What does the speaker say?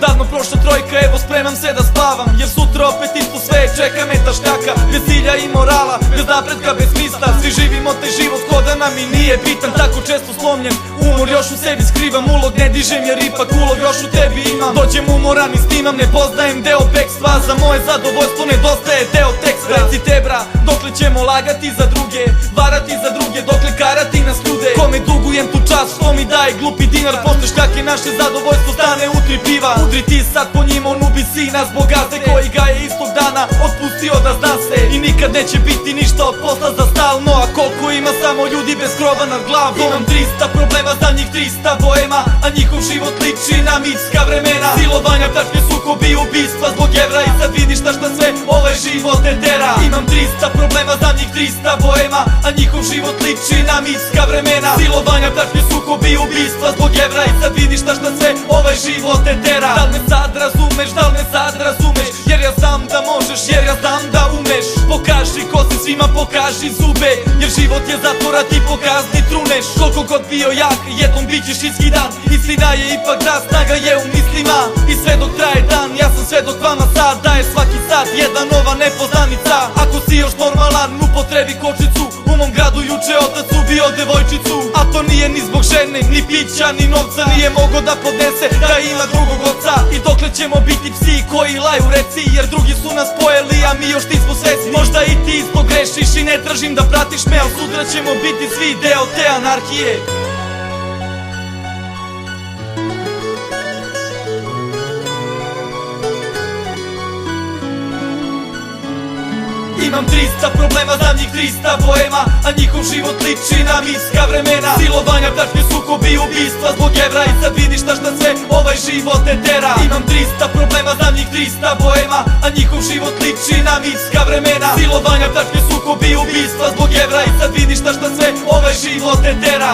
Davno prošla trojka, evo spremam se da spavam, jer sutra opet isto sve, čeka me tašnjaka. Bez cilja i morala, bez napretka, bez smisla. Svi živimo taj život ko da nam i nije bitan. Tako često slomljen, umor još u sebi skrivam. Ulog ne dižem jer ipak ulog još u tebi imam. Dođem umoran i snimam, ne poznajem deo bekstva. Za moje zadovoljstvo nedostaje deo teksta. Recite bra, dokle ćemo lagati za druge, varati za druge, dokle karati nas ljude. Kome dugujem tu čast, što mi daje glupi dinar. Posle šljake naše zadovoljstvo stane u 3 piva. Udri ti sad po njima, on ubi sina zbog gazde koji ga je istog dana otpustio da zna se. I nikad neće biti ništa od posla za stalno. A koliko ima samo ljudi bez krova nad glavom. Imam 300 problema, za njih 300 boema, a njihov život liči na mitska vremena. Silovanja, pljačke, sukobi, ubistva zbog evra. I sad vidiš šta sve ovaj život ne tera. Imam 300 problema, za njih 300 boema, a njihov život liči na mitska vremena. Silovanja, pljačke, sukobi, ubistva zbog evra. I sad vidiš šta sve ovaj život ne tera. Da li me sad razumeš, da li me sad razumeš? Jer ja znam da možeš, jer ja znam da umeš. Pokaži ko si, svima pokaži zube, jer život je zatvor, a ti pokazni truneš. Koliko god bio jak, jednom bit ćeš iskidan. Istina je ipak da snaga je u mislima. I sve dok traje dan, ja sam sve dok vama sad daje svaki sat jedna nova nepoznanica. Ako si još normalan, upotrebi kočicu. U mom gradu juče otac ubio devojčicu. A to nije ni zbog žene, ni pića, ni novca. Nije mogo da podnese da ima drugog oca. I dokle ćemo biti psi koji laju reci, jer drugi su nas pojeli, a mi još nismo svesni. Možda i ti isto grešiš i ne tražim da pratiš me, al sutra ćemo biti svi deo te anarhije. Imam 300 problema, za njih 300 boema, a njihov život liči na mitska vremena. Silovanja, pljačke, sukobi, ubistva zbog evra. I sad vidiš šta sve ovaj život ne tera. Imam 300 problema, za njih 300 boema, a njihov život liči na mitska vremena. Silovanja, pljačke, sukobi, ubistva zbog evra. I sad vidiš šta sve ovaj život ne tera.